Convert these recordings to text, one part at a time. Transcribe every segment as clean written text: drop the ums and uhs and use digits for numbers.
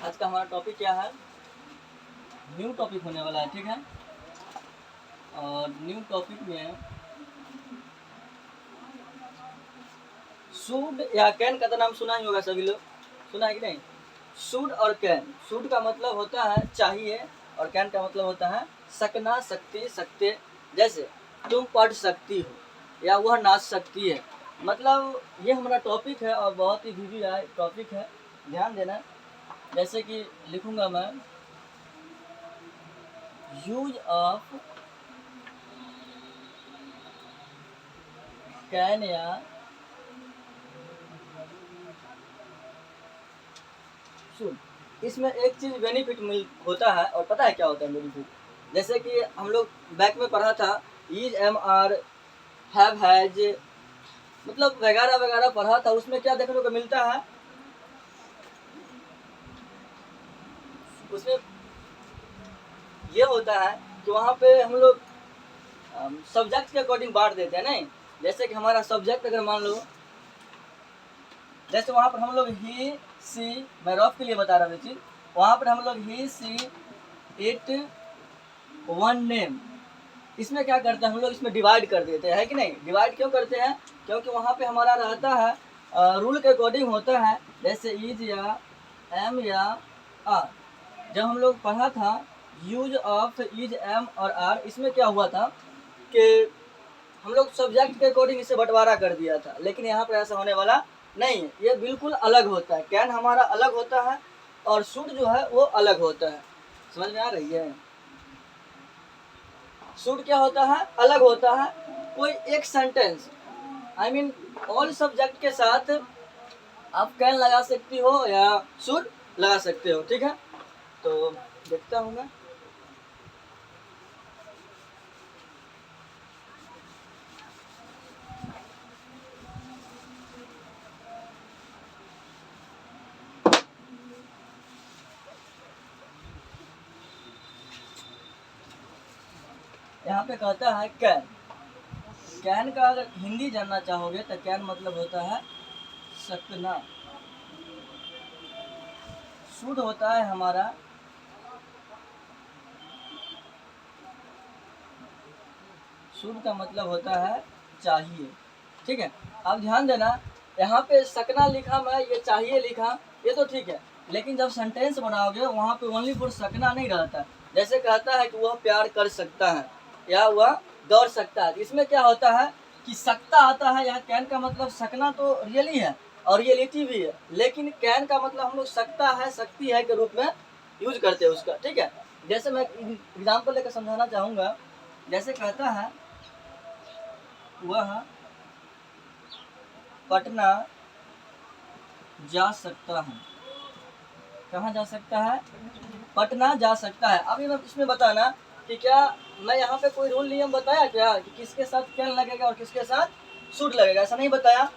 आज का हमारा टॉपिक क्या है? न्यू टॉपिक होने वाला है, ठीक है। और न्यू टॉपिक में शुड या कैन का तो नाम सुना ही होगा सभी लोग, सुना है कि नहीं? शुड और कैन, शुड का मतलब होता है चाहिए और कैन का मतलब होता है सकना, सकती, सकते। जैसे तुम पढ़ सकती हो या वह नाच सकती है, मतलब ये हमारा टॉपिक है और बहुत ही वीवी टॉपिक है, ध्यान देना। जैसे कि लिखूंगा मैं यूज ऑफ कैन या शुड, इसमें एक चीज़ बेनिफिट मिल होता है, और पता है क्या होता है बेनिफिट? जैसे कि हम लोग बैक में पढ़ा था is, am, are, have, has, मतलब वगैरह वगैरह पढ़ा था। उसमें क्या देखने को मिलता है? उसमें ये होता है कि वहाँ पे हम लोग सब्जेक्ट के अकॉर्डिंग बांट देते हैं, नहीं? जैसे कि हमारा सब्जेक्ट अगर मान लो, जैसे वहाँ पर हम लोग ही सी, मैं रफ के लिए बता रहा हूँ चीज़, वहाँ पर हम लोग ही सी इट वन नेम, इसमें क्या करते हैं हम लोग, इसमें डिवाइड कर देते हैं, है कि नहीं? डिवाइड क्यों करते हैं? क्योंकि वहाँ पे हमारा रहता है रूल के अकॉर्डिंग होता है। जैसे इज या एम या आर, जब हम लोग पढ़ा था यूज ऑफ इज, एम और आर, इसमें क्या हुआ था कि हम लोग सब्जेक्ट के अकॉर्डिंग इसे बंटवारा कर दिया था, लेकिन यहाँ पर ऐसा होने वाला नहीं है। ये बिल्कुल अलग होता है, कैन हमारा अलग होता है और शुड जो है वो अलग होता है। समझ में आ रही है? शुड क्या होता है? अलग होता है। कोई एक sentence, I mean all subject के साथ आप कैन लगा सकती हो या शुड लगा सकते हो, ठीक है। तो देखता हूँ मैं, यहाँ पे कहता है कैन। कैन का अगर हिंदी जानना चाहोगे तो कैन मतलब होता है सकना। शुड होता है हमारा शुड का मतलब होता है चाहिए, ठीक है। अब ध्यान देना, यहाँ पे सकना लिखा मैं, ये चाहिए लिखा, ये तो ठीक है, लेकिन जब सेंटेंस बनाओगे वहाँ पे ओनली फॉर सकना नहीं रहता। जैसे कहता है कि वह प्यार कर सकता है या वह दौड़ सकता है, इसमें क्या होता है कि सकता आता है। यहाँ कैन का मतलब सकना तो रियली है और रियलिटी भी है, लेकिन कैन का मतलब हम लोग सकता है, सकती है के रूप में यूज करते हैं उसका, ठीक है। जैसे मैं एग्जाम्पल लेकर समझाना चाहूँगा। जैसे कहता है वह पटना जा सकता है। कहाँ जा सकता है? पटना जा सकता है। अब ये इसमें बताना कि क्या मैं यहाँ पे कोई रूल नियम बताया क्या कि किसके साथ कैन लगेगा और किसके साथ शुड लगेगा? ऐसा नहीं बताया।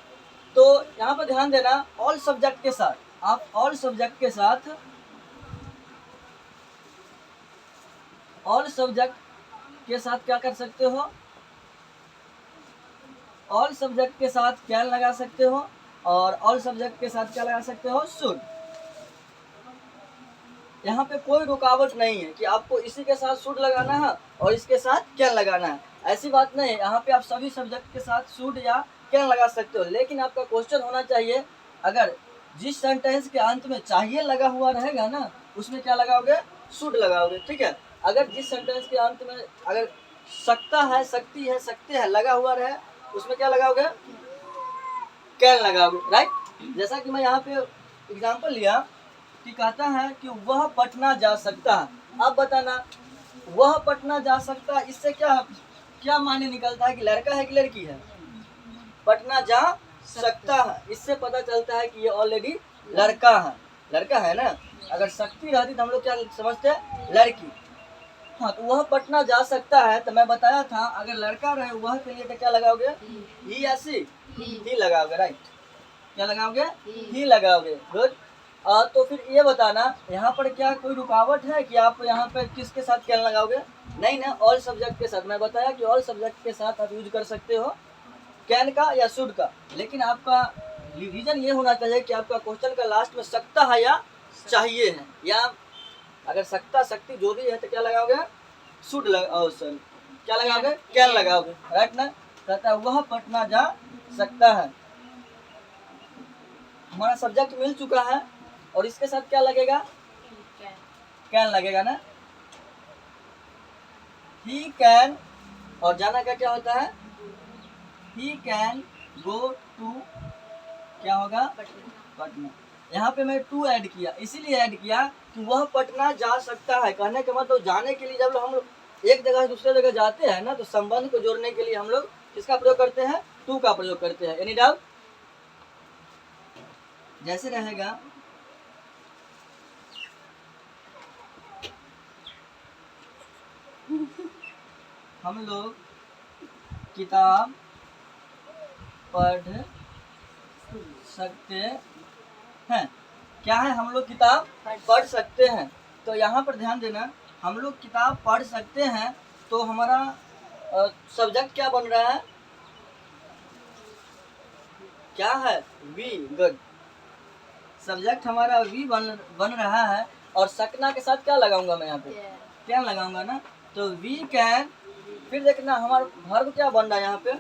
तो यहाँ पर ध्यान देना, ऑल सब्जेक्ट के साथ आप ऑल सब्जेक्ट के साथ क्या कर सकते हो? ऑल सब्जेक्ट के साथ कैन लगा सकते हो और ऑल सब्जेक्ट के साथ क्या लगा सकते हो? शुड। यहाँ पे कोई रुकावट नहीं है कि आपको इसी के साथ शुड लगाना है और इसके साथ कैन लगाना है, ऐसी बात नहीं है। यहाँ पे आप सभी सब्जेक्ट के साथ शुड या कैन लगा सकते हो, लेकिन आपका क्वेश्चन होना चाहिए, अगर जिस सेंटेंस के अंत में चाहिए लगा हुआ रहेगा ना, उसमें क्या लगाओगे? शुड लगाओगे, ठीक है। अगर जिस सेंटेंस के अंत में अगर सकता है, सकती है, सकते हैं लगा हुआ रहे, उसमें क्या लगाओगे? कैन लगाओगे, राइट। जैसा कि मैं यहाँ पे एग्जाम्पल लिया कि कहता है कि वह पटना जा सकता है। अब बताना, वह पटना जा सकता है, इससे क्या क्या माने निकलता है कि लड़का है कि लड़की है? पटना जा सकता है, इससे पता चलता है कि ये ऑलरेडी लड़का है, लड़का है ना। अगर सकती रहती तो हम लोग क्या समझते हैं? लड़की। हाँ, तो वह पटना जा सकता है, तो मैं बताया था अगर लड़का रहे वह के लिए तो क्या लगाओगे? ही या सी? ही लगाओगे, राइट। क्या लगाओगे? ही लगाओगे, गुड। तो फिर ये बताना, यहाँ पर क्या कोई रुकावट है कि आप यहाँ पे किसके साथ कैन लगाओगे? नहीं ना, ऑल सब्जेक्ट के साथ। मैं बताया कि ऑल सब्जेक्ट के साथ आप यूज कर सकते हो कैन का या शुड का, लेकिन आपका रीजन ये होना चाहिए कि आपका क्वेश्चन का लास्ट में सकता है या चाहिए है, या अगर सकता शक्ति जो भी है तो क्या लगाओगे, शुड क्या लगाओगे, कैन लगाओगे, राइट ना। कहता है वह पटना जा सकता है। हमारा सब्जेक्ट मिल चुका है और इसके साथ क्या लगेगा, कैन लगेगा ना। ही कैन, और जाना का क्या होता है, ही कैन गो टू, क्या होगा, पटना। यहाँ पे मैं टू ऐड किया, इसीलिए ऐड किया कि वह पटना जा सकता है। कहने का मतलब जाने के लिए जब हम लोग एक जगह से दूसरे जगह जाते हैं ना, तो संबंध को जोड़ने के लिए हम लोग किसका प्रयोग करते हैं, टू का प्रयोग करते हैं। Any doubt. जैसे रहेगा हम लोग किताब पढ़ सकते हैं, क्या है, हम लोग किताब पढ़ सकते हैं। तो यहाँ पर ध्यान देना, हम लोग किताब पढ़ सकते हैं, तो हमारा सब्जेक्ट क्या बन रहा है, क्या है, वी। गुड, सब्जेक्ट हमारा वी बन रहा है। और सकना के साथ क्या लगाऊंगा मैं, यहाँ पे कैन लगाऊंगा ना। तो वी कैन, फिर देखना हमारा वर्ब क्या बन रहा है यहाँ पे,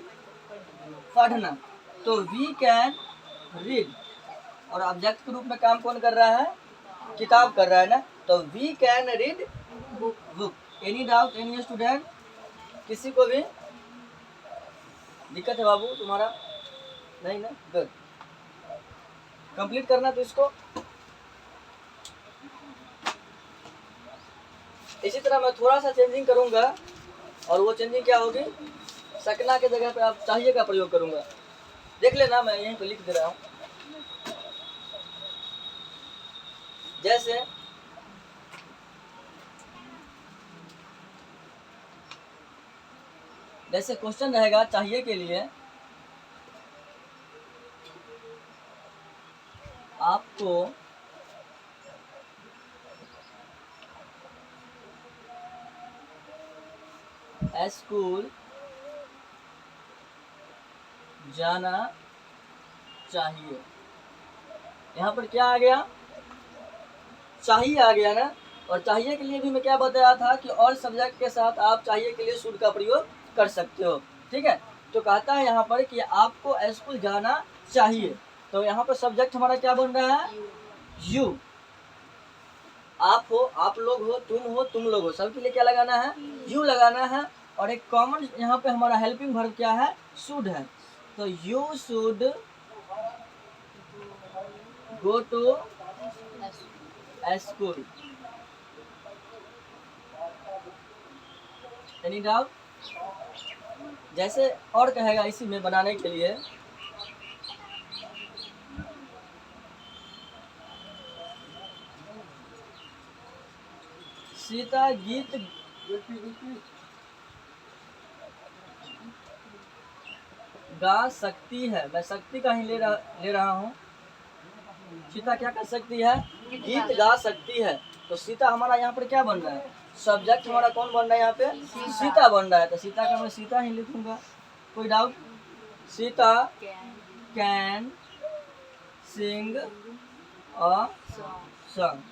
पढ़ना। तो वी कैन रीड, और ऑब्जेक्ट के रूप में काम कौन कर रहा है, किताब कर रहा है ना। तो we can read book. Any doubt, any student, किसी को भी दिक्कत है बाबू तुम्हारा, नहीं ना। गुड, कंप्लीट करना तो इसको। इसी तरह मैं थोड़ा सा चेंजिंग करूंगा, और वो चेंजिंग क्या होगी, सकना के जगह पे आप चाहिए का प्रयोग करूंगा। देख लेना, मैं यहीं पे लिख दे रहा हूँ। जैसे क्वेश्चन रहेगा चाहिए के लिए, आपको स्कूल जाना चाहिए। यहाँ पर क्या आ गया, चाहिए आ गया ना। और चाहिए के लिए भी मैं क्या बताया था कि और सब्जेक्ट के साथ आप चाहिए के लिए शुड का प्रयोग कर सकते हो, ठीक है। तो कहता है यहाँ पर कि आपको स्कूल जाना चाहिए। तो यहाँ पर सब्जेक्ट हमारा क्या बन रहा है, यू। आप हो, आप लोग हो, तुम हो, तुम लोग हो, सबके लिए क्या लगाना है, यू लगाना है। और एक कॉमन यहाँ पे हमारा हेल्पिंग वर्ब क्या है, शुड है। तो you should go to school. Any doubt. जैसे और कहेगा इसी में बनाने के लिए, सीता गीत गा सकती है। मैं शक्ति का ही ले रहा हूँ। सीता क्या कर सकती है, गीत गा सकती है। तो सीता हमारा यहाँ पर क्या बन रहा है, सब्जेक्ट हमारा कौन बन रहा है यहाँ पे, सीता बन रहा है। तो सीता का मैं सीता ही लिखूंगा, कोई doubt. Sita can sing a song.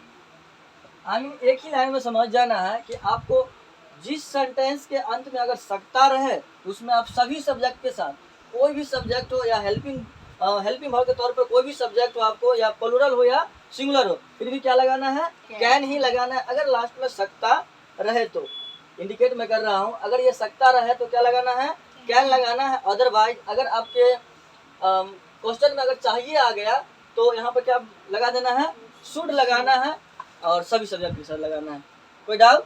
एक ही लाइन में समझ जाना है कि आपको जिस सेंटेंस के अंत में अगर सकता रहे, उसमें आप सभी सब्जेक्ट के साथ कोई भी सब्जेक्ट हो, या हेल्पिंग वर्ब के तौर पर कोई भी सब्जेक्ट हो आपको, या प्लूरल हो या सिंगुलर हो, फिर भी क्या लगाना है, कैन ही लगाना है। अगर लास्ट में सकता रहे तो इंडिकेट मैं कर रहा हूँ, अगर ये सकता रहे तो क्या लगाना है, कैन लगाना है। अदरवाइज अगर आपके क्वेश्चन में अगर चाहिए आ गया तो यहाँ पर क्या लगा देना है, शुड लगाना है, और सभी सब्जेक्ट के साथ लगाना है। कोई डाउट।